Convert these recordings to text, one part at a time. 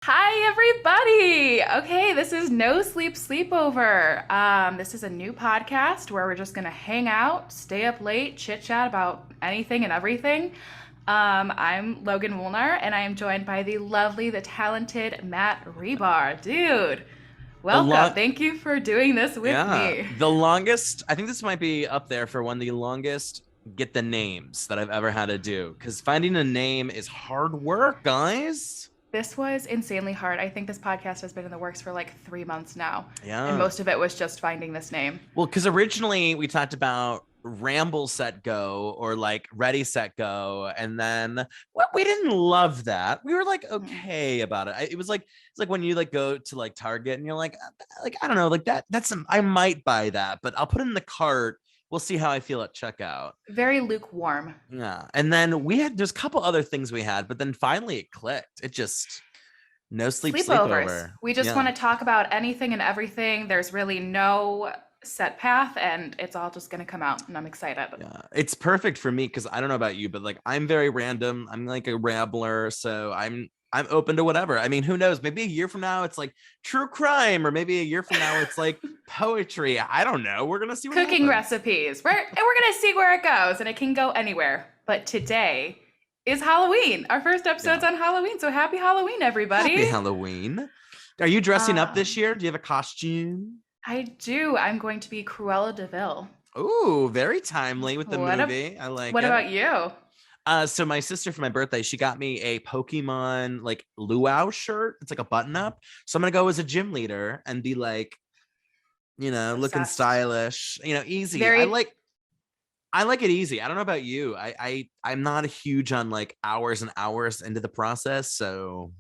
Hi, everybody. Okay, this is No Sleep Sleepover. This is a new podcast where we're just gonna hang out, stay up late, chit chat about anything and everything. I'm Logan Molnar, and I am joined by the lovely, the talented Matt Hribar. Dude, The welcome. long, Thank you for doing this with yeah, me. the longest. I think this might be up there for one of the longest get the names that I've ever had to do because finding a name is hard work, guys. This was insanely hard. I think this podcast has been in the works for like 3 months now, and Yeah. most of it was just finding this name. Well, because originally we talked about ramble set go or like ready set go, and then well, we didn't love that. We were like Mm. okay about it. It was like it's like when you like go to like Target and you're like I don't know, like I might buy that, but I'll put it in the cart. We'll see how I feel at checkout. Very lukewarm. Yeah. And then there's a couple other things we had, but then finally it clicked. It just, no sleep Sleepovers. sleepover. We just want Yeah. to talk about anything and everything. There's really no set path, and it's all just going to come out, and I'm excited. Yeah. It's perfect for me because I don't know about you, but like I'm very random. I'm like a rambler. So I'm open to whatever. I mean, who knows? Maybe a year from now it's like true crime, or maybe a year from now it's like poetry. I don't know. We're gonna see what Cooking happens. recipes. We're going to see where it goes, and it can go anywhere. But today is Halloween. Our first Yeah. episode's on Halloween, so happy Halloween, Happy everybody. Halloween. Are you dressing up this Um, year? Do you have a costume? I do. I'm going to be Cruella de Vil. Ooh, very timely with the What, a, movie. I like what it. about you? So my sister for my birthday, she got me a Pokemon like luau shirt. It's like a button up. So I'm gonna go as a gym leader and be like, looking Obsessed. stylish, easy. I Very. like I like it easy. I don't know about you. I'm not a huge on like hours and hours into the process. So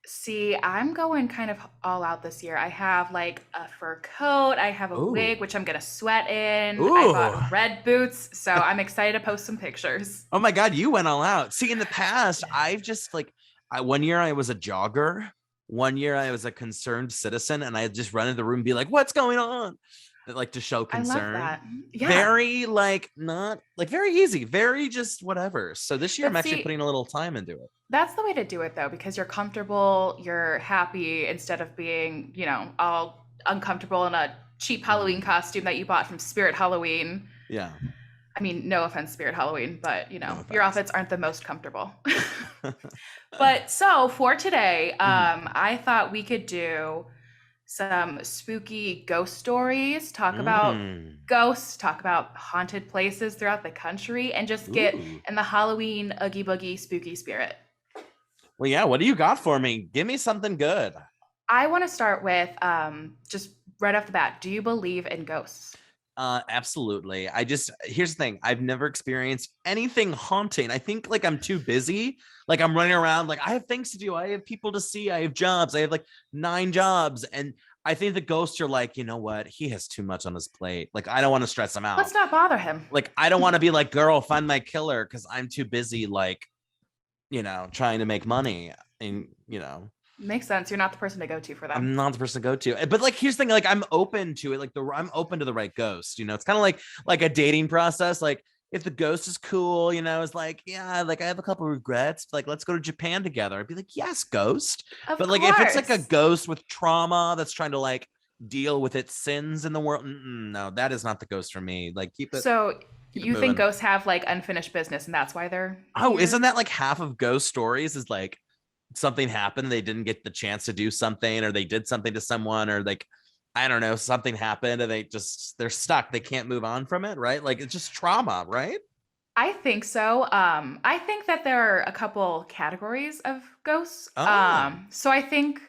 See, I'm going kind of all out this year. I have like a fur coat, I have a wig, ooh. which I'm gonna sweat in. I Ooh. bought red boots, so I'm excited to post some pictures. Oh my god, you went all out. See, in the past, I've just like one year I was a jogger. One year I was a concerned citizen, and I just run into the room and be like, "What's going on?" Like to show I love concern. that. Yeah. Very like not like very easy, very just whatever. So this year I'm But actually see, putting a little time into it. that's the way to do it though, because you're comfortable, you're happy instead of being, all uncomfortable in a cheap Halloween Mhm. costume that you bought from Spirit Halloween. Yeah, I mean, no offense, Spirit Halloween, but no your offense. outfits aren't the most comfortable. But so for today, Mhm. I thought we could do some spooky ghost stories, talk about Mm. ghosts, talk about haunted places throughout the country, and just get Ooh. in the Halloween oogie boogie spooky spirit. Well, yeah. What do you got for me? Give me something good. I want to start with just right off the bat. Do you believe in ghosts? Absolutely. Here's the thing. I've never experienced anything haunting. I think like I'm too busy. Like I'm running around, like I have things to do. I have people to see. I have jobs. I have like 9 jobs. And I think the ghosts are like, you know what? He has too much on his plate. Like I don't want to stress him out. Let's not bother him. Like I don't want to be like, girl, find my killer because I'm too busy, like, trying to make money. And Makes sense. You're not the person to go to for them. I'm not the person to go to. But like, here's the thing: like, I'm open to it. Like, I'm open to the right ghost. It's kind of like a dating process. Like, if the ghost is cool, it's like, yeah, like I have a couple of regrets. Like, let's go to Japan together. I'd be like, yes, ghost. Of But like, if it's like a course. ghost with trauma that's trying to like deal with its sins in the world, no, that is not the ghost for me. Like, So keep it you think moving. ghosts have like unfinished business and that's why they're Oh, isn't here? that like half of ghost stories? Is like something happened, they didn't get the chance to do something, or they did something to someone, or like I don't know, something happened and they're stuck, they can't move on from it, right? Like it's just trauma, right? I think so. I think that there are a couple categories of ghosts. Oh. So I think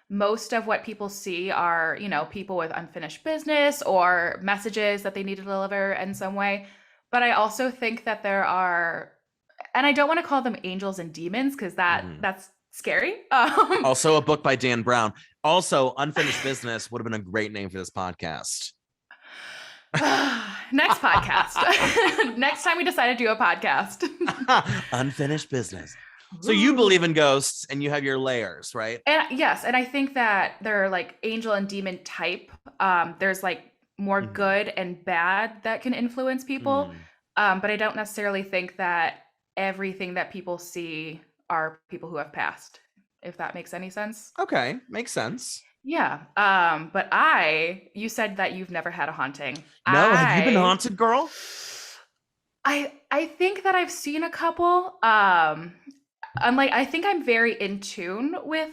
most of what people see are, people with unfinished business or messages that they need to deliver in some way. But I also think that there are, and I don't want to call them angels and demons because that Mhm. that's scary. Also a book by Dan Brown. Also Unfinished Business would have been a great name for this podcast. Next podcast. Next time we decide to do a podcast. Unfinished Business. So you believe in Ooh. ghosts and you have your layers, right? And yes, and I think that there are like angel and demon type. There's like more Mhm. good and bad that can influence people. Mm. But I don't necessarily think that everything that people see are people who have passed. if that makes any sense. Okay, makes sense. Yeah. But you said that you've never had a haunting. No, have you been haunted, girl? I think that I've seen a couple. I think I'm very in tune with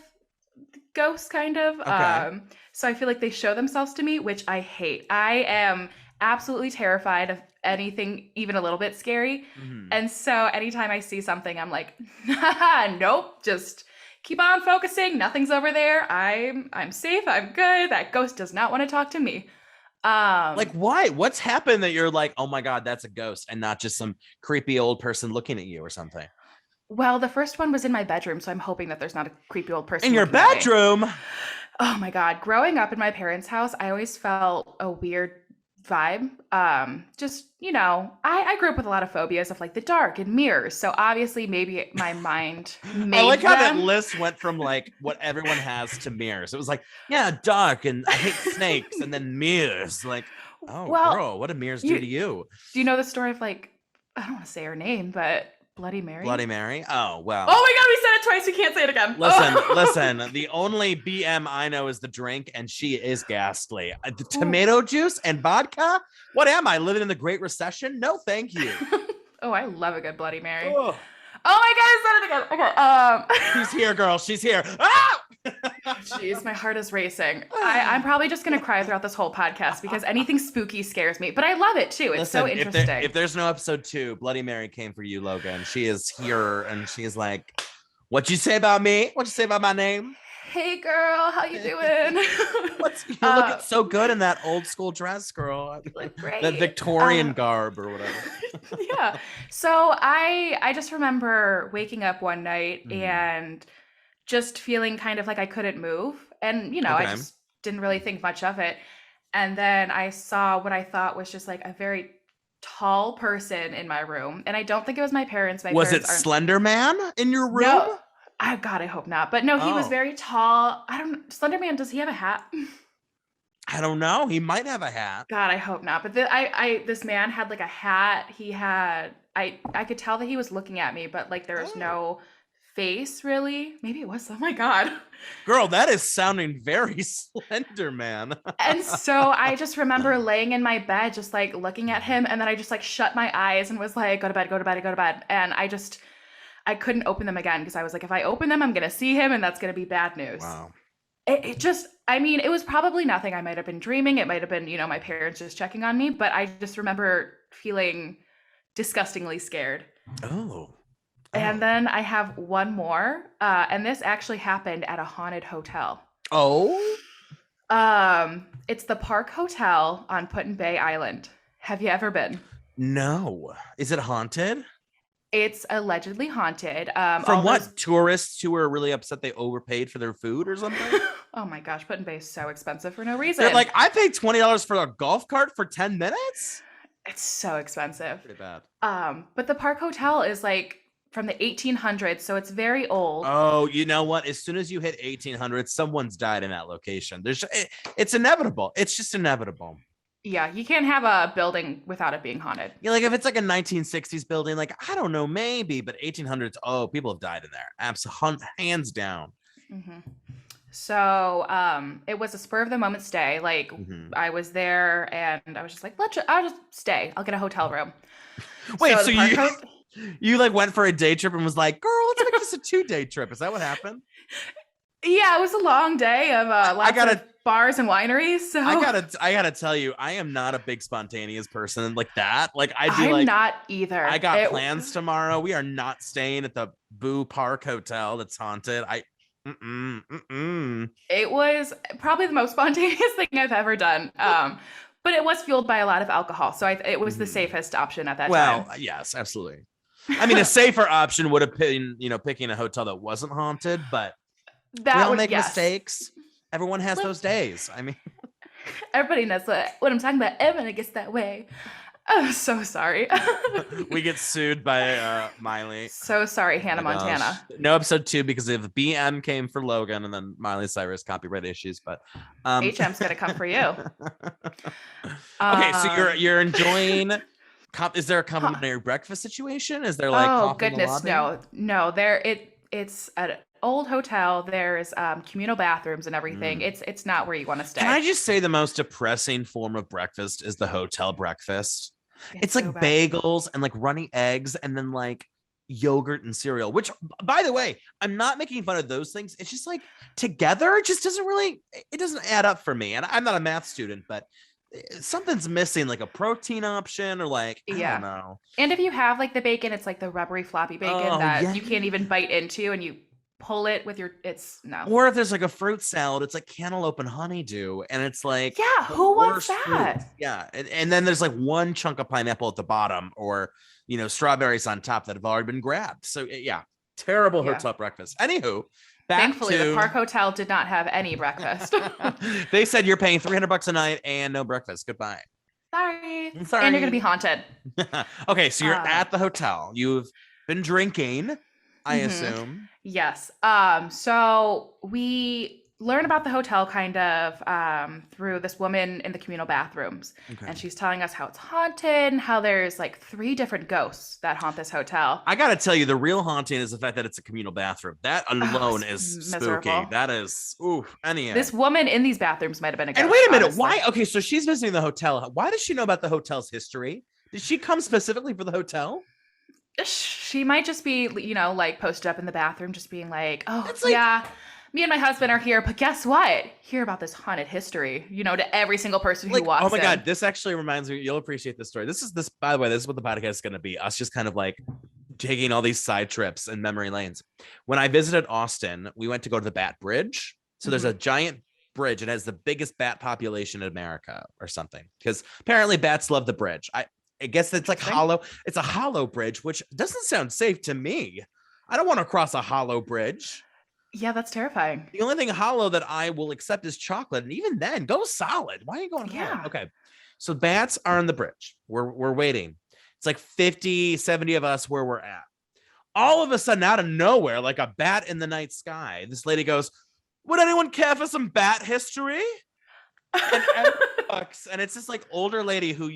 ghosts, kind of. Okay. So I feel like they show themselves to me, which I hate. I am absolutely terrified of anything even a little bit scary. Mhm. And so anytime I see something, I'm like, nope, just keep on focusing. Nothing's over there. I'm safe. I'm good. That ghost does not want to talk to me. Like, why? What's happened that you're like, oh my God, that's a ghost and not just some creepy old person looking at you or something? Well, the first one was in my bedroom, so I'm hoping that there's not a creepy old person In your looking at me. bedroom? Oh my God. Growing up in my parents' house, I always felt a weird vibe. I grew up with a lot of phobias of like the dark and mirrors. So obviously maybe my mind made I like how that them. list went from like what everyone has to mirrors. It was like, yeah, dark and I hate snakes, and then mirrors. Like, oh, Well, girl, what do mirrors do to you? do you know the story of like, I don't want to say her name, but Bloody Mary? Bloody Mary? Oh, well. Oh my God, we said it twice. We can't say it again. Listen. The only BM I know is the drink, and she is ghastly. The tomato juice and vodka? What am I, living in the Great Recession? No, thank you. Oh, I love a good Bloody Mary. Oh, my God, I said it again. Okay. she's here, girl. She's here. Ah! Jeez, my heart is racing. I'm probably just going to cry throughout this whole podcast because anything spooky scares me, but I love it too. It's so interesting. If there's no episode 2, Bloody Mary came for you, Logan. She is here, and she's like, what you say about me? What you say about my name? Hey girl, how you doing? You're looking so good in that old school dress, girl. Look great. That Victorian garb or whatever. Yeah. So I just remember waking up one night and just feeling kind of like I couldn't move. And, I just didn't really think much of it. And then I saw what I thought was just like a very tall person in my room. And I don't think it was my parents. Was it Slender Man in your room? No. God, I hope not. But no, he was very tall. Slender Man, does he have a hat? I don't know. He might have a hat. God, I hope not. But this man had like a hat. He had, I could tell that he was looking at me, but like there was no face really. Maybe it was. Oh my God. Girl, that is sounding very Slender Man. And so I just remember laying in my bed, just like looking at him. And then I just like shut my eyes and was like, go to bed, go to bed, go to bed. And I couldn't open them again because I was like, if I open them, I'm going to see him and that's going to be bad news. Wow. It was probably nothing. I might have been dreaming. It might have been, my parents just checking on me. But I just remember feeling disgustingly scared. Oh. And then I have one more. And this actually happened at a haunted hotel. Oh? It's the Park Hotel on Put-in-Bay Island. Have you ever been? No. Is it haunted? It's allegedly haunted. From what? Tourists who were really upset they overpaid for their food or something? Oh my gosh, Put-in-Bay is so expensive for no reason. They're like, I paid $20 for a golf cart for 10 minutes? It's so expensive. Pretty bad. But the Park Hotel is like from the 1800s, so it's very old. Oh, you know what? As soon as you hit 1800, someone's died in that location. It's inevitable. It's just inevitable. Yeah, you can't have a building without it being haunted. Yeah, like if it's like a 1960s building, like I don't know, maybe, but 1800s, oh, people have died in there. Absolutely, hands down. Mm-hmm. So it was a spur of the moment stay. Like I was there and I was just like, I'll just stay. I'll get a hotel room. Wait, so you like went for a day trip and was like, girl, let's make this a 2-day trip. Is that what happened? Yeah, it was a long day of lots of bars and wineries. So I gotta tell you, I am not a big spontaneous person like that. Like I'm not either. I got plans tomorrow. We are not staying at the Boo Park Hotel that's haunted. It was probably the most spontaneous thing I've ever done. But it was fueled by a lot of alcohol, so it was the safest option at that time. Well, yes, absolutely. I mean, a safer option would have been, picking a hotel that wasn't haunted, but we all make mistakes. Everyone has those days. I mean, everybody knows what I'm talking about. Everyone gets that way. I'm so sorry. We get sued by Miley. So sorry, Hannah Montana. No episode 2 because the BM came for Logan and then Miley Cyrus copyright issues. But HM's gonna come for you. Okay, so you're enjoying. Is there a complimentary breakfast situation? Is there like? Oh goodness, no. It's at old hotel. There's communal bathrooms and everything. Mm. It's not where you want to Can stay. I just say the most depressing form of breakfast is the hotel breakfast? It's It's so like bad. bagels and like runny eggs and then like yogurt and cereal, which by the way, I'm not making fun of those things. It's just like together, it just doesn't really, it doesn't add up for me. And I'm not a math student, but something's missing, like a protein option or like, I don't Yeah. know. And if you have like the bacon, it's like the rubbery floppy bacon Oh, that yeah. you can't even bite into and you pull it with your it's no. Or if there's like a fruit salad, it's like cantaloupe and honeydew, and it's like Yeah, the who wants worst fruit. that? Yeah, and then there's like one chunk of pineapple at the bottom, or strawberries on top that have already been grabbed. So yeah, terrible Yeah. hotel breakfast. Anywho, back Thankfully, the to Park Hotel did not have any breakfast. they said you're paying $300 a night and no breakfast. Goodbye. Sorry. I'm And you're gonna be sorry. haunted. Okay, so you're Uh, at the hotel. You've been drinking, I mhm. assume. Yes. So we learn about the hotel kind of through this woman in the communal bathrooms. Okay. And she's telling us how it's haunted and how there's like 3 different ghosts that haunt this hotel. I gotta tell you, the real haunting is the fact that it's a communal bathroom. That Oh, alone it's is spooky. miserable. That is, ooh, anyway. This woman in these bathrooms might have been a And ghost, wait a minute, honestly. why? Okay, so she's visiting the hotel. Why does she know about the hotel's history? Did she come specifically for the hotel? She might just be, like posted up in the bathroom, just being like, oh, That's like, yeah, me and my husband are here, but guess what? Hear about this haunted history, to every single person who oh walks my in. God, this actually reminds me. You'll appreciate this story. By the way, this is what the podcast is going to be. Us just kind of like taking all these side trips and memory lanes. When I visited Austin, we went to go to the Bat Bridge. So there's a giant bridge. It has the biggest bat population in America or something, because apparently bats love the bridge. I guess it's like Interesting. hollow. It's a hollow bridge, which doesn't sound safe to me. I don't want to cross a hollow bridge. Yeah, that's terrifying. The only thing hollow that I will accept is chocolate. And even then, go solid. Why are you going hollow? Yeah. Okay. So bats are on the bridge. We're waiting. It's like 50, 70 of us where we're at. All of a sudden, out of nowhere, like a bat in the night sky, this lady goes, would anyone care for some bat history? And and it's this like older lady who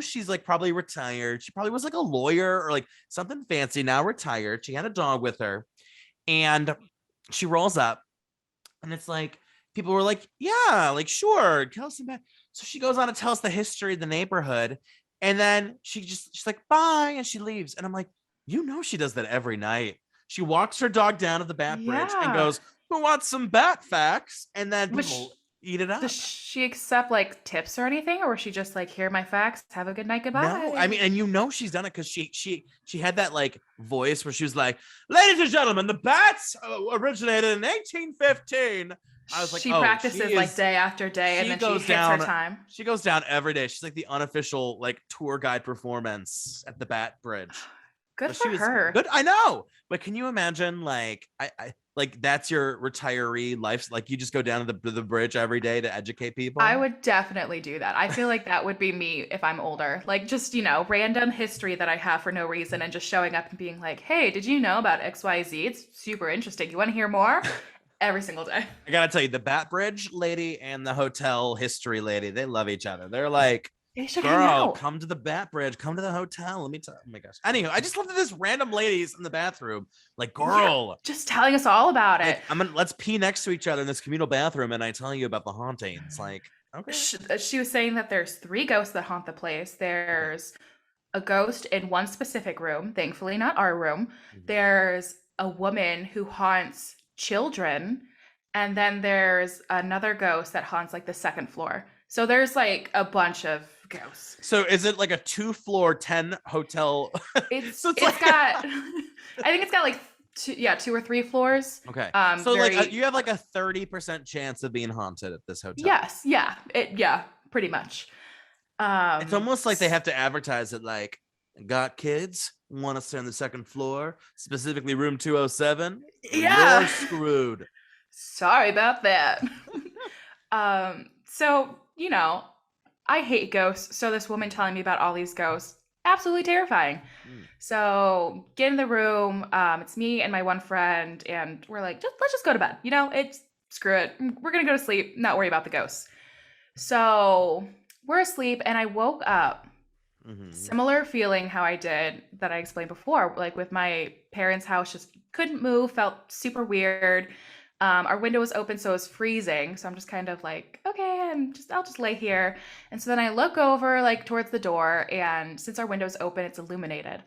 she's like probably retired. She probably was like a lawyer or like something fancy, now retired. She had a dog with her, and she rolls up, and it's like people were like, yeah, like sure, tell us about. So she goes on to tell us the history of the neighborhood, and then she's like bye, and she leaves. And I'm like, she does that every night. She walks her dog down to the bat bridge and Yeah. goes, who wants some bat facts? And then But people eat it does up. she accept like tips or anything, or was she just like, here are my facts, have a good night, No, I goodbye? mean, and she's done it because she had that like voice where she was like, "Ladies and gentlemen, the bats originated in 1815." I was like, She "Oh, practices like day after day, and she then she goes hits her down. time. She goes down every day. She's like the unofficial like tour guide performance at the Bat Bridge. Good But for she was her. good. I know, but can you imagine like I like that's your retiree life? Like you just go down to the bridge every day to educate I people. would definitely do that. I feel like that would be me if I'm older. Like just, random history that I have for no reason and just showing up and being like, "Hey, did you know about XYZ? It's super interesting. You want to hear more?" Every single day. I gotta tell you, the Bat Bridge lady and the hotel history lady, they love each other. They're like, They should hang girl, out. come to the Bat Bridge, come to the hotel. Let me tell. Oh my gosh. Anyway, I just love that this random ladies in the bathroom, like, Yeah, girl, just telling us all about it. like, let's pee next to each other in this communal bathroom, and I tell you about the hauntings. Like, okay. She was saying that there's 3 ghosts that haunt the place. Okay. There's a ghost in one specific room, thankfully not our room. Mhm. There's a woman who haunts children, and then there's another ghost that haunts like the second floor. So there's like a bunch of ghosts. So is it like a 2-floor 10 hotel? It's So it's it's like got I think it's got like 2 or 3 floors. okay. So like Very you have like a 30% chance of being haunted at this hotel. yes, yeah, pretty much. It's almost like they S- have to advertise it like, got kids? Want to stay on the second floor, specifically room 207? Well, you're yeah. screwed. Sorry about that. So, I hate ghosts. So this woman telling me about all these ghosts, absolutely terrifying. Mm. So get in the room. It's me and my one friend, and we're like, let's just go to bed. It's screw it. We're gonna go to sleep, not worry about the ghosts. So we're asleep, and I woke up Mm-hmm. Similar feeling how I did that I explained before, like with my parents' house, just couldn't move, felt super weird. Our window was open, so it was freezing. So I'm just kind of like, okay, I'll just lay here. And so then I look over like towards the door, and since our window's open, it's illuminated.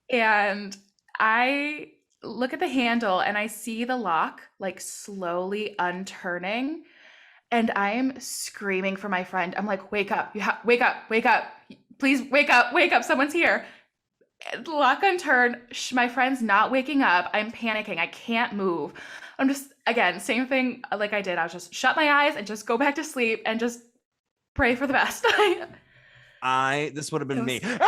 And I look at the handle and I see the lock like slowly unturning. And I am screaming for my friend. I'm like, wake up, wake up, wake up. Please wake up, someone's here. The lock unturned. My friend's not waking up. I'm panicking. I can't move. I'm just, again, same thing like I did. I was just shut my eyes and just go back to sleep and just pray for the best. This would have been It me. was,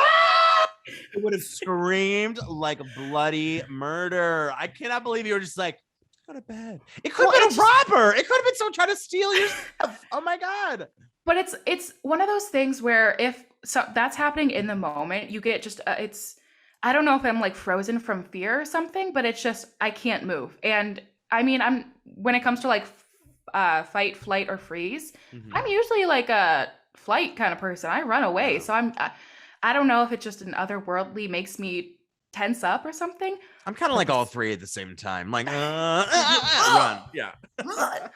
It would have screamed like bloody murder. I cannot believe you were just like, go to bed. It could well, have been it's a just, robber. It could have been someone trying to steal your stuff. Oh my God. but it's one of those things where if so that's happening in the moment, you get just it's I don't know if I'm like frozen from fear or something, but it's just I can't move. And I mean, I'm when it comes to like fight, flight, or freeze, I'm Mm-hmm. usually like a flight kind of person. I run away, Yeah. so I don't know if it just an otherworldly makes me tense up or something, I'm kind of but like all this three at the same time. Like, run. oh, Yeah. God.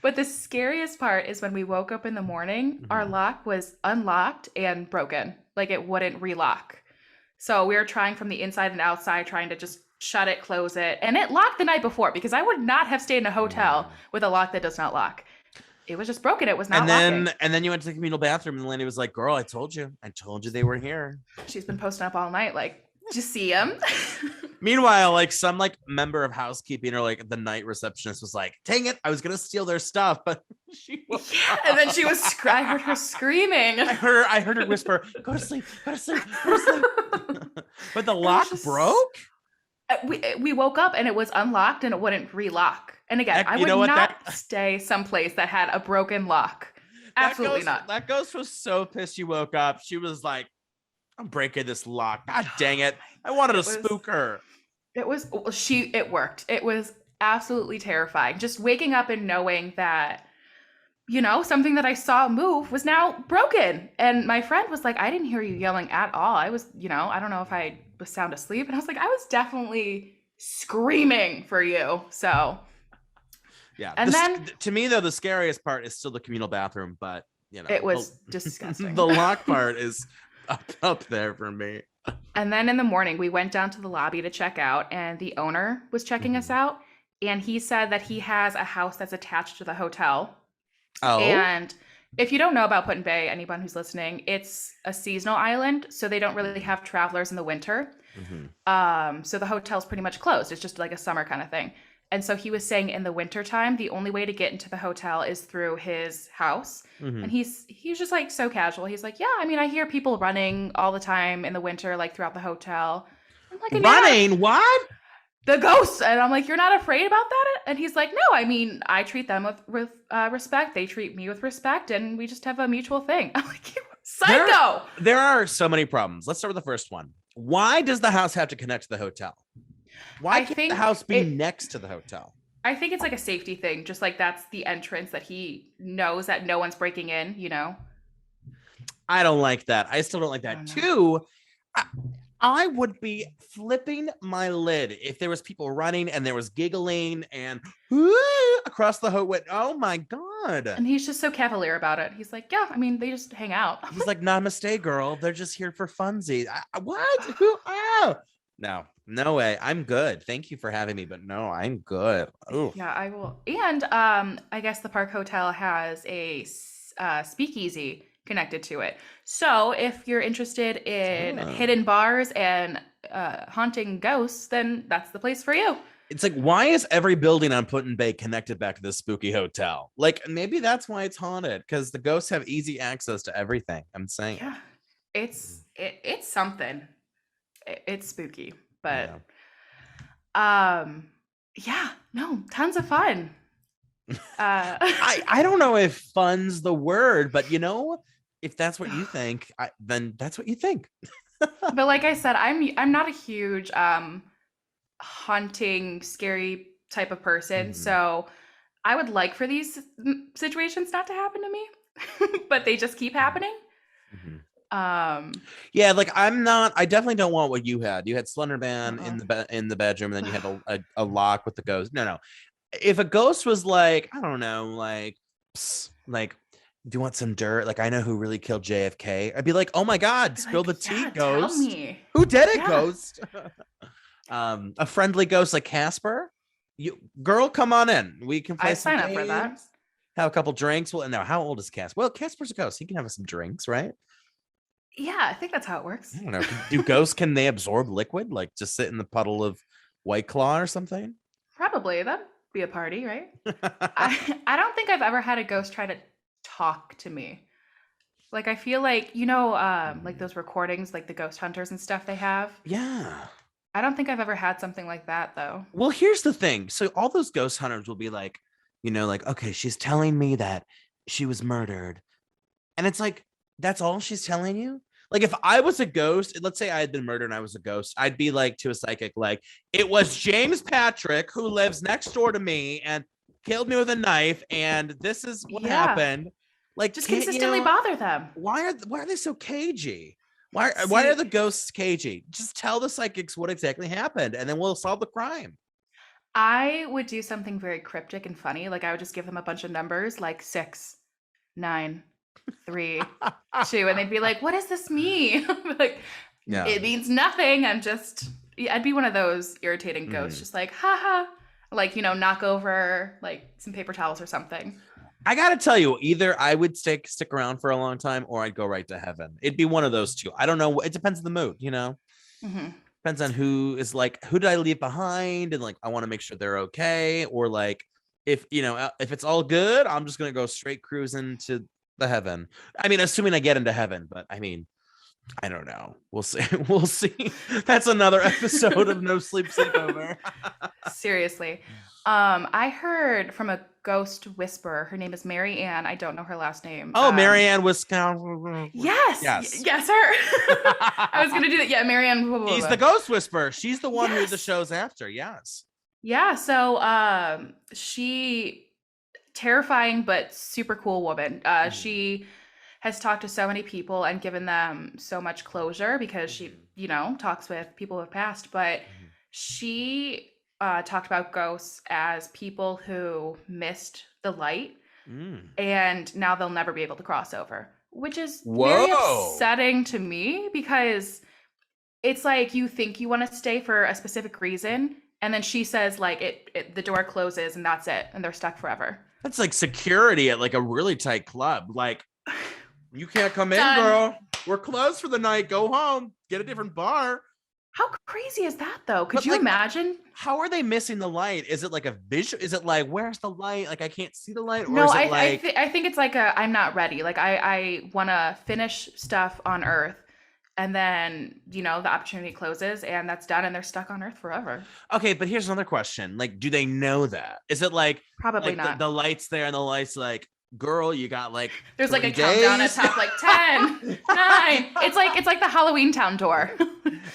But the scariest part is when we woke up in the morning, our Mhm. lock was unlocked and broken. Like it wouldn't relock. So we were trying from the inside and outside, trying to just shut it, close it. And it locked the night before because I would not have stayed in a hotel Mm. with a lock that does not lock. It was just broken. It was And not then locking. and then you went to the communal bathroom and Lanny was like, girl, I told you. I told you they were here. She's been posting up all night, like, did you see him? Meanwhile, like some like member of housekeeping or like the night receptionist was like, dang it, I was gonna steal their stuff, but she woke Yeah. And then she up. was, I heard her screaming. I heard her whisper, go to sleep, go to sleep, go to sleep. But the It was lock just broke? we woke up and it was unlocked and it wouldn't relock. And again, Heck, I you would know what? not stay someplace that had a broken lock. Absolutely not. That ghost was so pissed she woke up. She was like, I'm breaking this lock. God dang it. I wanted to It was spook her. it worked. It was absolutely terrifying. Just waking up and knowing that something that I saw move was now broken. And my friend was like, I didn't hear you yelling at all. I was, I don't know if I was sound asleep. And I was like, I was definitely screaming for you. So, Yeah. and then To me, though, the scariest part is still the communal bathroom, but it was the, disgusting. the lock part is up there for me. And then in the morning, we went down to the lobby to check out, and the owner was checking us Mhm. out. And he said that he has a house that's attached to the hotel. Oh. And if you don't know about Put Bay, anyone who's listening, it's a seasonal island, so they don't really have travelers in the winter. Mm-hmm. So the hotel's pretty much closed. It's just like a summer kind of thing. And so he was saying in the wintertime, the only way to get into the hotel is through his house. Mm-hmm. And he's just like so casual. He's like, yeah, I mean, I hear people running all the time in the winter, like throughout the hotel. I'm like, Running? What? the ghosts. And I'm like, you're not afraid about that? And he's like, no, I mean, I treat them with respect. They treat me with respect. And we just have a mutual thing. I'm like, you psycho. There are so many problems. Let's start with the first one. Why does the house have to connect to the hotel? Why I can't think the house be next to the hotel? I think it's like a safety thing. Just like that's the entrance that he knows that no one's breaking in, I don't like that. I still don't like I that. don't know. Two, I would be flipping my lid if there was people running and there was giggling and across the hotel. Oh my God. And he's just so cavalier about it. He's like, yeah, I mean, they just hang out. He's like, namaste, girl. They're just here for funsies. What? Who? Oh. No way. I'm good. Thank you for having me, but no, I'm good. Oh. Yeah, I will. And I guess the Park Hotel has a speakeasy connected to it. So if you're interested in hidden bars and haunting ghosts, then that's the place for you. It's like, why is every building on Put Bay connected back to this spooky hotel? Like, maybe that's why it's haunted, because the ghosts have easy access to everything. I'm saying. Yeah, it's something. It's spooky, but yeah, no, tons of fun. I don't know if fun's the word, but if that's what you think, then that's what you think. But like I said, I'm not a huge haunting, scary type of person. So I would like for these situations not to happen to me, but they just keep happening. Yeah, like I definitely don't want what you had. You had Slender Man Uh-uh. in the bedroom, and then you had a lock with the ghost. No, no. If a ghost was like, I don't know, like, psst, like, do you want some dirt? Like, I know who really killed JFK. I'd be like, oh my God, Be spill like, the tea, yeah, tell ghost. me. Who did it, Yeah, ghost? A friendly ghost like Casper. You girl, come on in. We can play I'd some sign up for that. games, have a couple drinks. Well, now, how old is Casper? Well, Casper's a ghost. He can have some drinks, right? Yeah, I think that's how it I works. don't know. Do ghosts can they absorb liquid? Like just sit in the puddle of White Claw or something? Probably that'd be a party, right? I don't think I've ever had a ghost try to talk to me. Like I feel like like those recordings, like the ghost hunters and stuff they have. Yeah. I don't think I've ever had something like that though. Well, here's the thing. So all those ghost hunters will be like, like, okay, she's telling me that she was murdered. And it's like, that's all she's telling you? Like if I was a ghost, let's say I had been murdered and I was a ghost, I'd be like to a psychic, like, it was James Patrick who lives next door to me and killed me with a knife, and this is what Yeah, happened. Like, just can't consistently you? bother them. Why are they so cagey? Why are See, the ghosts cagey? Just tell the psychics what exactly happened, and then we'll solve the crime. I would do something very cryptic and funny. Like I would just give them a bunch of numbers, like 6, 9, 3, 2, and they'd be like, "What does this mean?" Like, Yeah. it means nothing. Yeah, I'd be one of those irritating ghosts, Mhm. just like, haha, like, knock over like some paper towels or something. I gotta tell you, either I would stick around for a long time, or I'd go right to heaven. It'd be one of those two. I don't know. It depends on the mood. Hmm. Depends on who is like, who did I leave behind, and like I want to make sure they're okay, or like if it's all good, I'm just gonna go straight cruising to the heaven. I mean, assuming I get into heaven, but I mean, I don't know. We'll see. We'll see. That's another episode of No Sleep Sleepover. Seriously. I heard from a ghost whisperer. Her name is Mary Ann. I don't know her last name. Oh, Marianne, Wisconsin. Yes, Yes. yes, her. I was gonna do that. Yeah, Mary Ann. Blah, blah, He's the blah. ghost whisperer. She's the one who the Yes. show's after. Yes. Yeah. So, she terrifying but super cool woman. Mhm. She has talked to so many people and given them so much closure because she, Mhm. talks with people who have passed. But Mhm. she talked about ghosts as people who missed the light Mm. and now they'll never be able to cross over, which is very Whoa. upsetting to me because it's like you think you want to stay for a specific reason. And then she says, like, the door closes and that's it. And they're stuck forever. That's like security at like a really tight club. Like, you can't come in, Done. girl. We're closed for the night. Go home. Get a different bar. How crazy is that, though? Could But you like, imagine? how are they missing the light? Is it like a visual? Is it like, where's the light? Like, I can't see the light, or No, is it like, I think it's like I'm not ready. Like I want to finish stuff on Earth, and then the opportunity closes, and that's done, and they're stuck on Earth forever. okay, but here's another question. Like, do they know that? Is it Probably like not. the lights there and the lights like, girl, you got like There's like a countdown at 3 days? top, like 10, 9. It's like the Halloween Town door.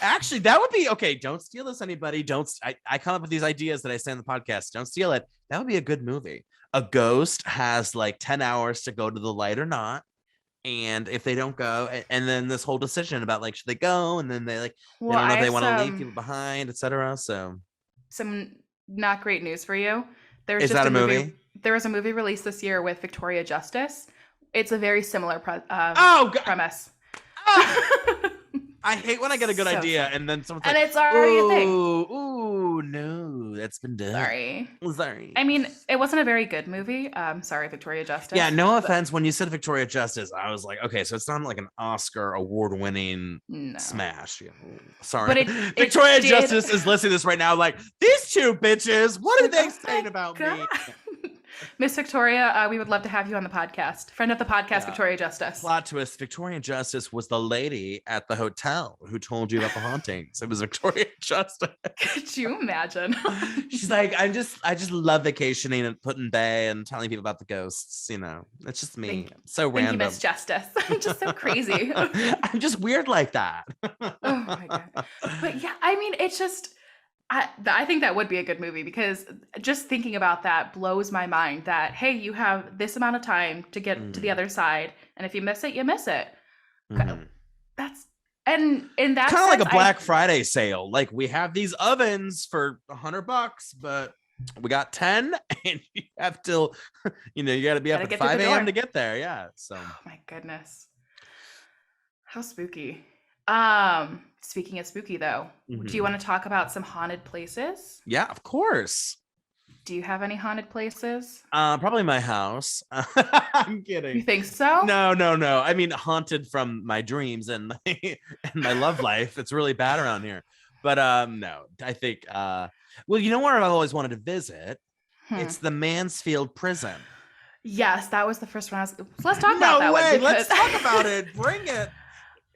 Actually, that would be okay. Don't steal this, anybody. Don't. I come up with these ideas that I say on the podcast. Don't steal it. That would be a good movie. A ghost has like 10 hours to go to the light or not. And if they don't go, and then this whole decision about like, should they go? And then they Well, don't know I if have they want to leave some people behind, etc. So, some not great news for you. There's is just that a a movie. movie? There was a movie released this year with Victoria Justice. It's a very similar Oh, God. premise. Ah! I hate when I get a good So idea sad. and then someone's And like, it's already a thing. ooh, no, that's been done. Sorry. Sorry. I mean, it wasn't a very good movie. Sorry, Victoria Yeah, Justice. no But offense. When you said Victoria Justice, I was like, okay, so it's not like an Oscar award-winning no. smash. Sorry. But it Victoria did. Justice is listening to this right now, like, these two bitches, what are Like, they oh saying my about God. me? Miss Victoria, we would love to have you on the podcast. Friend of the podcast, Yeah. Victoria Justice. Plot twist: Victoria Justice was the lady at the hotel who told you about the hauntings. It was Victoria Justice. Could you imagine? She's like, I just love vacationing and putting bay and telling people about the ghosts. It's just me. Thank, So thank you, random. Miss Justice. Just so crazy. I'm just weird like that. Oh my God. But yeah, I mean, it's just, I think that would be a good movie because just thinking about that blows my mind that, hey, you have this amount of time to get to the Mhm, other side. And if you miss it, you miss it. mhm. That's and in that Kind of like sense, a Black Friday sale. Like we have these ovens for $100, but we got 10 and you have till, you got to be up gotta at get through the 5 a.m. door. to get there. Yeah. So, Oh my goodness. How spooky. Speaking of spooky though, do you mhm. want to talk about some haunted places? Yeah, of course. Do you have any haunted places? Probably my house. I'm You kidding. think so? No, no, no. I mean, haunted from my dreams and and my love life. It's really bad around here. But no, I think well, you know where I've always wanted to visit? Hmm. It's the Mansfield prison. Yes, that was the first one. Let's talk about No that one way. Let's because talk about it. Bring it. Ugh.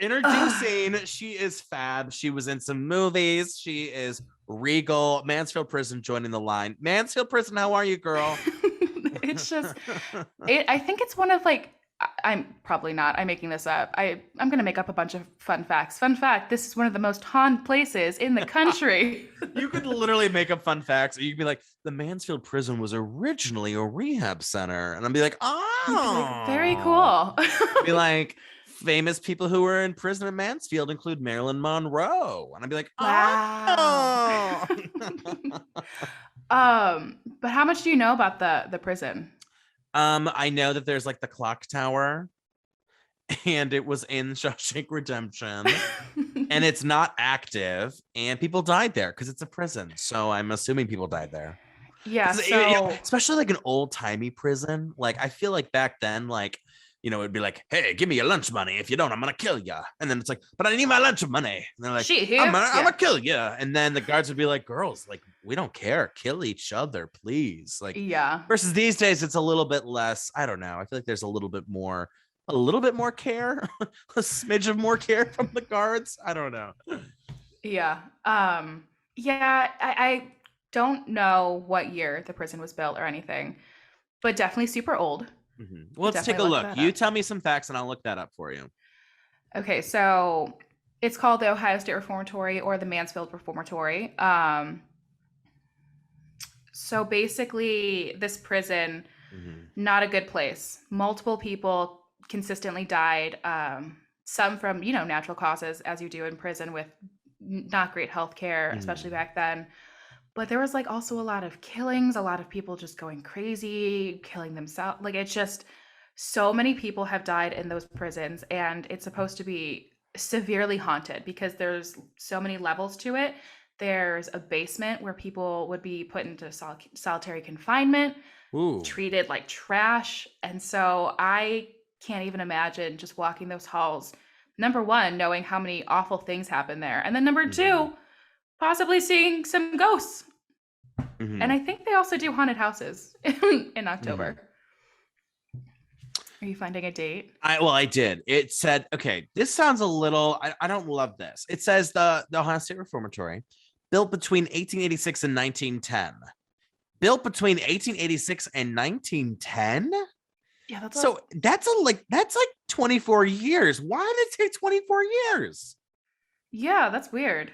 Introducing, she is fab. She was in some movies. She is regal. Mansfield Prison joining the line. Mansfield Prison, how are you, girl? It's just I think it's one of like I'm probably not. I'm making this up. I'm gonna make up a bunch of fun facts. Fun fact: this is one of the most haunted places in the country. You could literally make up fun facts. Or you could be like, the Mansfield prison was originally a rehab center. And I'd be like, You'd be like, very oh. cool. Be like, famous people who were in prison at Mansfield include Marilyn Monroe. And I'd be like, Wow. oh. But how much do you know about the prison? I know that there's like the clock tower, and it was in Shawshank Redemption. And it's not active, and people died there because it's a prison. So I'm assuming people died there. Yeah, Because so especially like an old timey prison. Like I feel like back then, like it'd be like, "Hey, give me your lunch money. If you don't, I'm gonna kill you." And then it's like, "But I need my lunch money." And they're like, shit "I'm here. gonna, I'm Yeah. gonna kill you." And then the guards would be like, "Girls, like we don't care. Kill each other, please." Like Yeah. versus these days, it's a little bit less. I don't know. I feel like there's a little bit more care, a smidge of more care from the guards. I don't know. Yeah. Yeah, I don't know what year the prison was built or anything, but definitely super old. Mhm. Could Well, let's take definitely a look look. that You up. tell me some facts, and I'll look that up for you. Okay, so it's called the Ohio State Reformatory or the Mansfield Reformatory. So basically, this prison, Mhm. not a good place. Multiple people consistently died. Some from natural causes, as you do in prison with not great health care, especially Mhm. back then. But there was like also a lot of killings, a lot of people just going crazy, killing themselves. Like it's just so many people have died in those prisons, and it's supposed to be severely haunted because there's so many levels to it. There's a basement where people would be put into solitary confinement, Ooh. treated like trash. And so I can't even imagine just walking those halls. Number one, knowing how many awful things happen there. And then number Mhm. two, possibly seeing some ghosts. And Mhm. I think they also do haunted houses in Mhm. October. Are you finding a date? I did. It said, okay, this sounds a little. I don't love this. It says the Ohio State Reformatory, built between 1886 and 1910. Built between 1886 and 1910. Yeah, that's a So that's like 24 years. Why did it take 24 years? yeah, that's weird.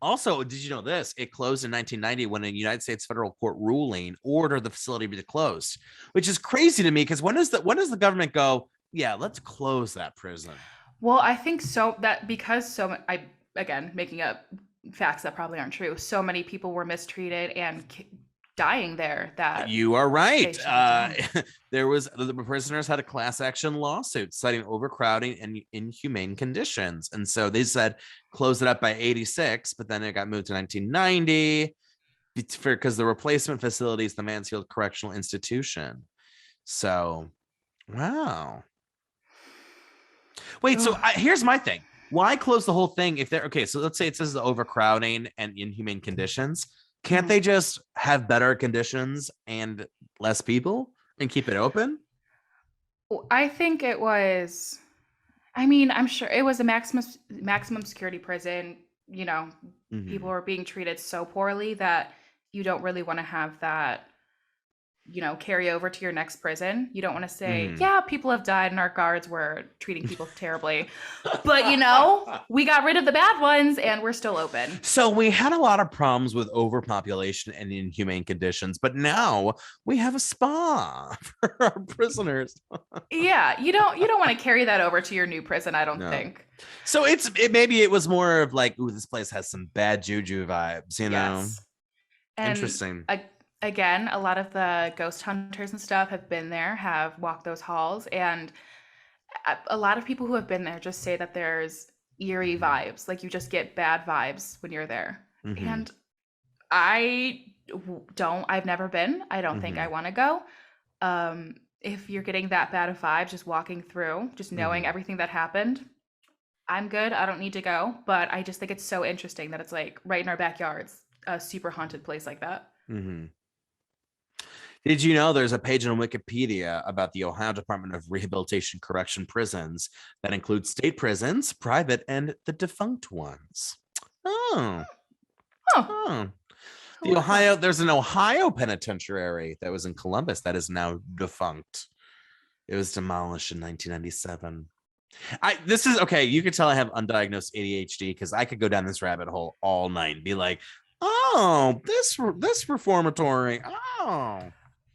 Also, did you know this? It closed in 1990 when a United States federal court ruling ordered the facility to be closed, which is crazy to me because when does the government go, yeah, let's close that prison? Well, I think so that because I again making up facts that probably aren't true. So many people were mistreated and dying there that You are they right. shut it down. There was the prisoners had a class action lawsuit citing overcrowding and inhumane conditions, and so they said close it up by 86, but then it got moved to 1990 because the replacement facility is the Mansfield Correctional Institution. So, wow. Wait, so Ugh. here's my thing. Why close the whole thing if they're okay? So let's say it says the overcrowding and inhumane conditions. Can't Mhm. they just have better conditions and less people and keep it open? I think it was. I mean, I'm sure it was a maximum security prison. You know, people Mhm. were being treated so poorly that you don't really want to have that carry over to your next prison. You don't want to say, Mhm. yeah, people have died and our guards were treating people terribly. But, we got rid of the bad ones and we're still open. So we had a lot of problems with overpopulation and inhumane conditions, but now we have a spa for our prisoners. Yeah, you don't want to carry that over to your new prison, I don't No. think. So maybe it was more of like, ooh, this place has some bad juju vibes, Yes. And Interesting. again, a lot of the ghost hunters and stuff have been there, have walked those halls, and a lot of people who have been there just say that there's eerie Mhm. vibes. Like you just get bad vibes when you're there. Mhm. And I I've never been. I don't think I Mhm. want to go. If you're getting that bad of vibe just walking through, just knowing Mhm. everything that happened, I'm good. I don't need to go. But I just think it's so interesting that it's like right in our backyards, a super haunted place like that. Mhm. Did you know there's a page on Wikipedia about the Ohio Department of Rehabilitation Correction prisons that includes state prisons, private, and the defunct ones? Oh, Huh. oh. Who would have thought? There's an Ohio penitentiary that was in Columbus that is now defunct. It was demolished in 1997. This is okay. You could tell I have undiagnosed ADHD because I could go down this rabbit hole all night and be like, oh, this reformatory. Oh,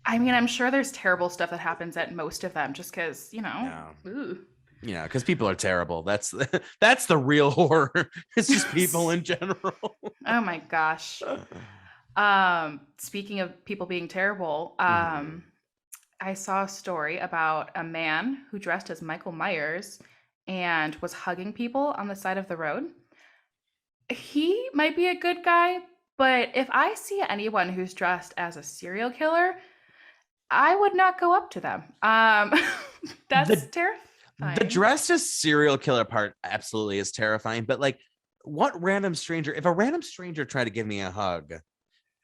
I mean, I'm sure there's terrible stuff that happens at most of them just because, yeah. ooh. Because people are terrible. That's that's the real horror. It's just people in general. Oh my gosh. Speaking of people being terrible, Mhm. I saw a story about a man who dressed as Michael Myers and was hugging people on the side of the road. He might be a good guy, but if I see anyone who's dressed as a serial killer, I would not go up to them. That's The the terrifying. dressed as serial killer part absolutely is terrifying, but like what random stranger, if a random stranger tried to give me a hug,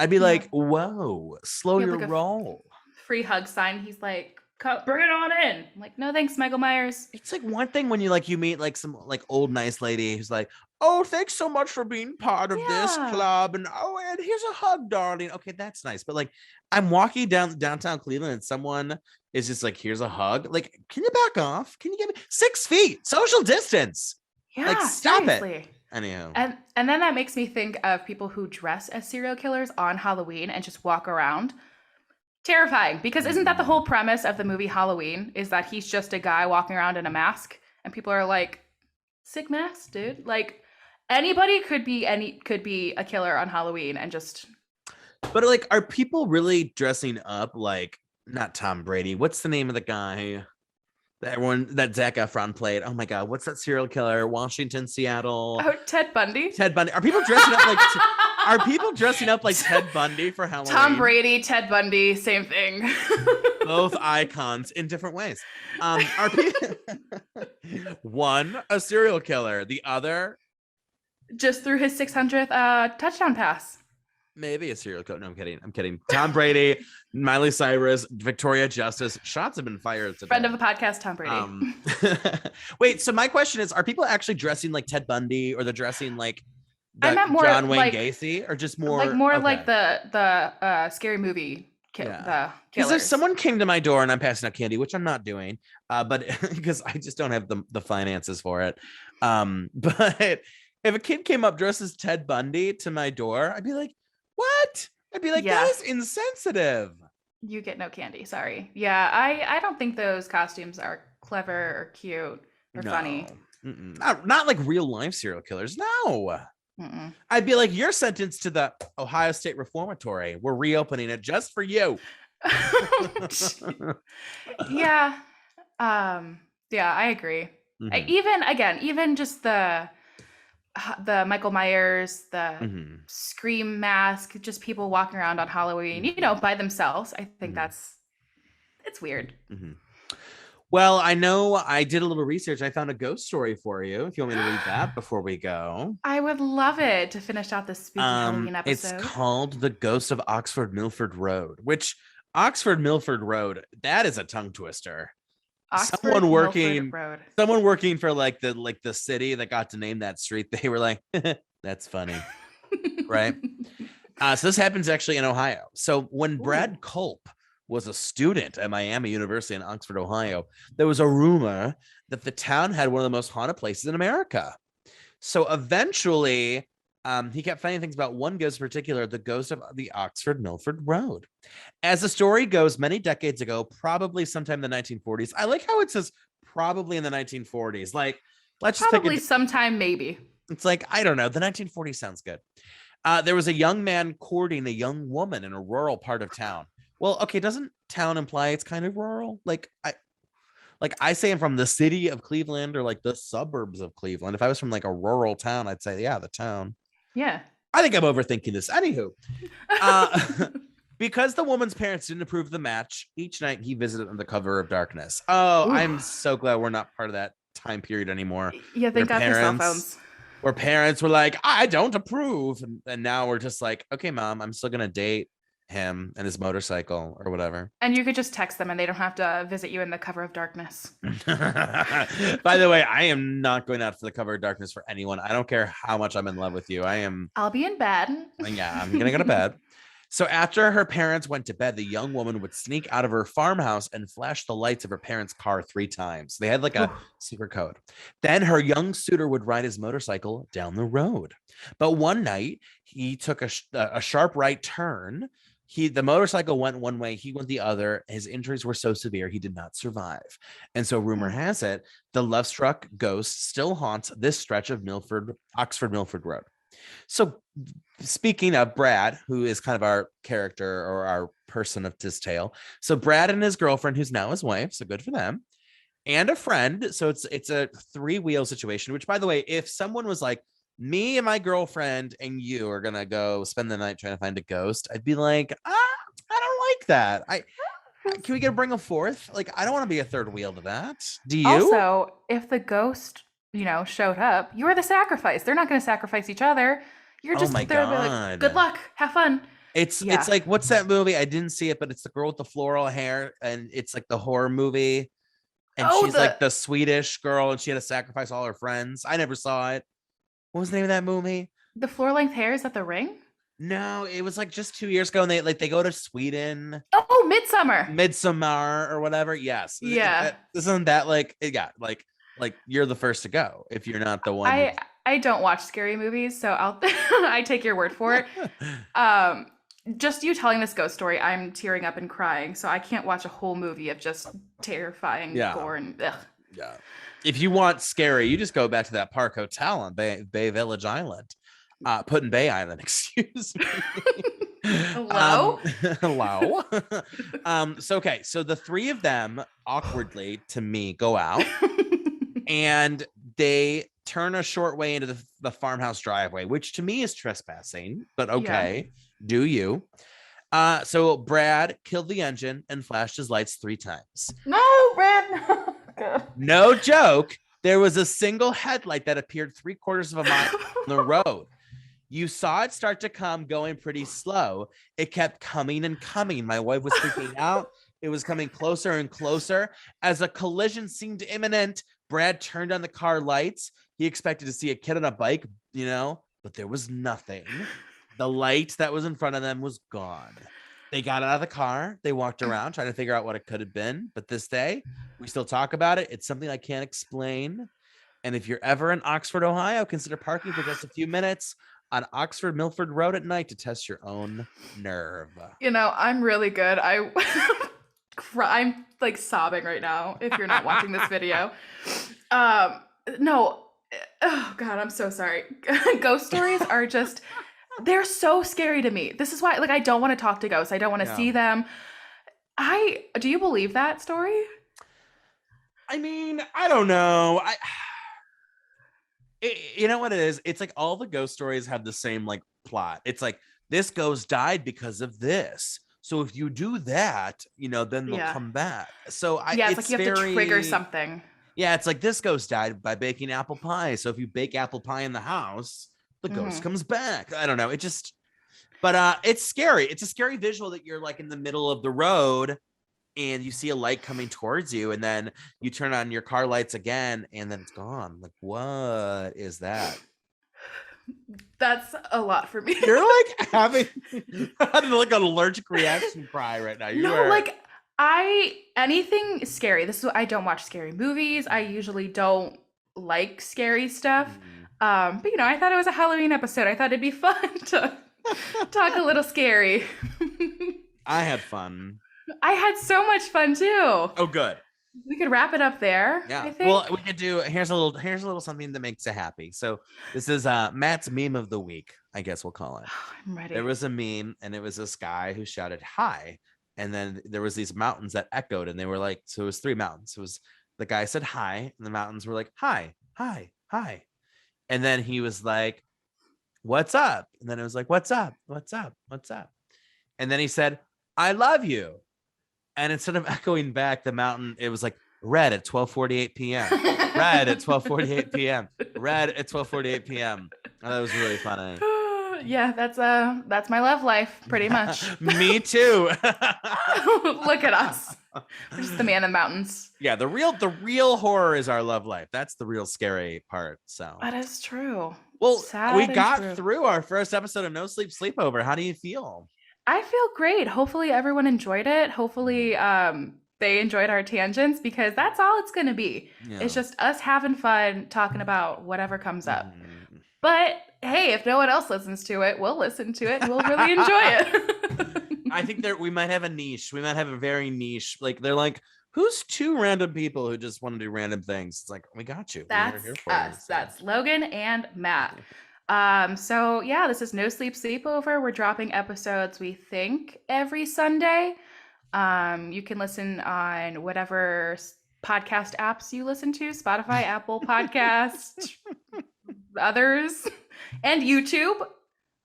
I'd be You like, have whoa, slow you have your like a roll. free hug sign. He's like, Bring it on in." I'm like, "No, thanks, Michael Myers." It's like one thing when you meet like some like old nice lady who's like, oh, thanks so much for being part of this Yeah. club, and oh, and here's a hug, darling. Okay, that's nice. But like I'm walking down downtown Cleveland and someone is just like, here's a hug. Like, can you back off? Can you give me 6 feet social distance? Like, Yeah, stop it. seriously. Anyhow. And then that makes me think of people who dress as serial killers on Halloween and just walk around. Terrifying, because isn't that the Mm-mm. whole premise of the movie Halloween? Is that he's just a guy walking around in a mask, and people are like, "Sick mask, dude!" Like anybody could be a killer on Halloween, and just But like, are people really dressing up like not Tom Brady? What's the name of the guy that Zac Efron played? Oh my god, what's that serial killer? Washington, Seattle, oh, Ted Bundy. Ted Bundy. Are people dressing up like? Are people dressing up like Ted Bundy for Tom Halloween? Brady, Ted Bundy, same thing. Both icons in different ways. Are people one a serial killer, the other Just threw his 600th touchdown pass. maybe a serial killer? No, I'm kidding. I'm kidding. Tom Brady, Miley Cyrus, Victoria Justice. Shots have been fired today. Friend of the podcast, Tom Brady. Wait. So my question is: are people actually dressing like Ted Bundy, or they're dressing like I the meant more John Wayne Gacy, or just more? like Okay. the scary movie Yeah. the Because if killers. someone came to my door and I'm passing out candy, which I'm not doing, but because I just don't have the finances for it. But if a kid came up dressed as Ted Bundy to my door, I'd be like, what? I'd be like, that Yeah, is insensitive. you get no candy. Sorry. Yeah, I don't think those costumes are clever or cute or No. funny. Not like real life serial killers. No. Mm-mm. I'd be like, you're sentenced to the Ohio State Reformatory. We're reopening it just for you. Yeah. Yeah, I agree. Mhm, Even just the Michael Myers, the mhm, Scream mask, just people walking around on Halloween, mhm, by themselves. I think mhm, it's weird. mhm. Well, I know I did a little research. I found a ghost story for you. If you want me to read that before we go. I would love it to finish out this spooky Halloween It's episode. called The Ghost of Oxford Milford Road, which Oxford Milford Road, that is a tongue twister. Oxford Someone Milford working, Road. someone working for like the city that got to name that street, they were like, that's funny, right? So this happens actually in Ohio. So when Ooh. Brad Culp was a student at Miami University in Oxford, Ohio, there was a rumor that the town had one of the most haunted places in America. So eventually, he kept finding things about one ghost in particular, the ghost of the Oxford Milford Road. As the story goes, many decades ago, probably sometime in the 1940s. I like how it says probably in the 1940s. Like, let's just pick Probably a. sometime, maybe. It's like, I don't know. The 1940s sounds good. There was a young man courting a young woman in a rural part of town. Well, okay, doesn't town imply it's kind of rural? Like I say I'm from the city of Cleveland or like the suburbs of Cleveland. If I was from like a rural town, I'd say, yeah, the town. Yeah. I think I'm overthinking this. Anywho, uh, because the woman's parents didn't approve the match, each night he visited on the cover of darkness. Oh, Ooh. I'm so glad we're not part of that time period anymore. Yeah, thank God for cell phones. Where parents were like, I don't approve. And now we're just like, okay, mom, I'm still going to date him and his motorcycle or whatever. And you could just text them and they don't have to visit you in the cover of darkness. By the way, I am not going out for the cover of darkness for anyone. I don't care how much I'm in love with you. I'll be in bed. Yeah, I'm going to go to bed. So after her parents went to bed, the young woman would sneak out of her farmhouse and flash the lights of her parents' car 3 times. They had like a secret code. Then her young suitor would ride his motorcycle down the road. But one night he took a sharp right turn. The motorcycle went one way, he went the other. His injuries were so severe he did not survive. And so rumor has it, the love-struck ghost still haunts this stretch of Oxford Milford Road. So speaking of Brad, who is kind of our character or our person of this tale. So Brad and his girlfriend, who's now his wife, so good for them, and a friend. So it's a 3-wheel situation, which, by the way, if someone was like, me and my girlfriend and you are going to go spend the night trying to find a ghost, I'd be like, I don't like that. Can we bring a fourth? Like, I don't want to be a third wheel to that. Do you? Also, if the ghost, showed up, you are the sacrifice. They're not going to sacrifice each other. You're just there to be like, good luck, have fun. It's like, what's that movie? I didn't see it, but it's the girl with the floral hair, and it's like the horror movie. And she's like the Swedish girl, and she had to sacrifice all her friends. I never saw it. What was the name of that movie? The floor-length hair, is that The Ring? No, it was like just 2 years ago, and they go to Sweden. Oh, Midsummer or whatever. Yes. Yeah. Isn't that like, yeah, like you're the first to go if you're not the one. I don't watch scary movies, so I take your word for it. Just you telling this ghost story, I'm tearing up and crying, so I can't watch a whole movie of just terrifying gore and ugh. Yeah. If you want scary, you just go back to that Park Hotel on Bay Village Island. Put in Bay Island, excuse me. Hello? Hello. So the 3 of them awkwardly to me go out and they turn a short way into the farmhouse driveway, which to me is trespassing, but okay. Yeah. Do you? So Brad killed the engine and flashed his lights 3 times. No, Brad. No joke. There was a single headlight that appeared 3/4 of a mile on the road. You saw it start to come, going pretty slow. It kept coming and coming. My wife was freaking out. It was coming closer and closer. As a collision seemed imminent, Brad turned on the car lights. He expected to see a kid on a bike, but there was nothing. The light that was in front of them was gone. They got out of the car. They walked around trying to figure out what it could have been. But this day, we still talk about it. It's something I can't explain. And if you're ever in Oxford, Ohio, consider parking for just a few minutes on Oxford Milford Road at night to test your own nerve. I'm really good. I'm like sobbing right now if you're not watching this video. No. Oh God, I'm so sorry. Ghost stories are just, they're so scary to me. This is why, I don't want to talk to ghosts. I don't want to see them. Do you believe that story? I mean, I don't know. You know what it is? It's like all the ghost stories have the same plot. It's like, this ghost died because of this. So if you do that, then they'll come back. So it's like you have to trigger something. Yeah, it's like this ghost died by baking apple pie. So if you bake apple pie in the house, the ghost comes back. I don't know. But it's scary. It's a scary visual that you're in the middle of the road and you see a light coming towards you, and then you turn on your car lights again and then it's gone. Like, what is that? That's a lot for me. You're like having like an allergic reaction cry right now. You No, are. like anything scary. This is what I don't watch scary movies. I usually don't like scary stuff. Mm. But I thought it was a Halloween episode. I thought it'd be fun to talk a little scary. I had fun. I had so much fun too. Oh, good. We could wrap it up there. Yeah. I think. Well, we could do here's a little something that makes you happy. So this is Matt's meme of the week, I guess we'll call it. I'm ready. There was a meme, and it was this guy who shouted hi, and then there was these mountains that echoed, and they were like, so it was 3 mountains. It was the guy said hi, and the mountains were like, hi, hi, hi. And then he was like, what's up? And then it was like, what's up? What's up? What's up? And then he said, I love you. And instead of echoing back the mountain, it was like red at 12:48 p.m. Red at 12:48 p.m. Red at 12:48 p.m. Oh, that was really funny. Yeah, that's my love life, pretty much. Me too. Look at us. We're just the man in the mountains. Yeah, the real horror is our love life. That's the real scary part. So that is true. Well, Sad we and got true. through our first episode of No Sleep Sleepover. How do you feel? I feel great. Hopefully everyone enjoyed it. Hopefully they enjoyed our tangents, because that's all it's going to be. Yeah. It's just us having fun talking about whatever comes up. Mm. But hey, if no one else listens to it, we'll listen to it and we'll really enjoy it. I think we might have a niche. We might have a very niche. Like they're like, who's 2 random people who just want to do random things? It's like, we got you. That's We're here for us. you, so. That's Logan and Matt. So yeah, this is No Sleep Sleepover. We're dropping episodes, we think, every Sunday. You can listen on whatever podcast apps you listen to, Spotify, Apple Podcast, others, and YouTube.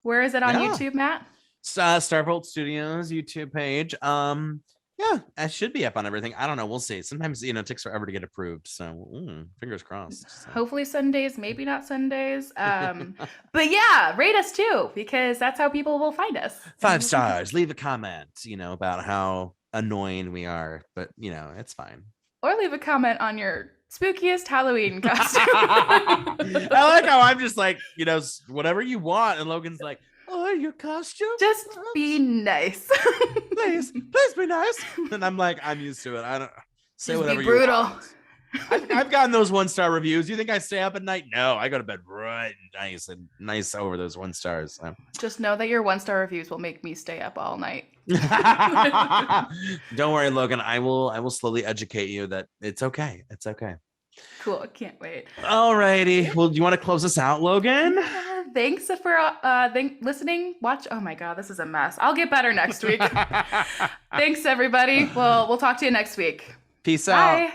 Where is it on YouTube, Matt? Starvolt Studios YouTube page. Yeah, it should be up on everything. I don't know. We'll see. Sometimes it takes forever to get approved. So fingers crossed. So. Hopefully Sundays, maybe not Sundays. But yeah, rate us too, because that's how people will find us. 5 stars. Leave a comment, about how annoying we are, but it's fine. Or leave a comment on your spookiest Halloween costume. I like how I'm just like, whatever you want, and Logan's like, oh, your costume? Just be nice. Please be nice. And I'm like, I'm used to it. I don't say Just whatever be brutal. you want. I've gotten those 1-star reviews. You think I stay up at night? No, I go to bed bright and nice over those 1 stars. So. Just know that your 1-star reviews will make me stay up all night. Don't worry, Logan. I will slowly educate you that it's okay. It's okay. Cool. Can't wait. All righty. Well, do you want to close us out, Logan? Thanks for listening. Watch. Oh my God, this is a mess. I'll get better next week. Thanks, everybody. We'll talk to you next week. Peace out. Bye.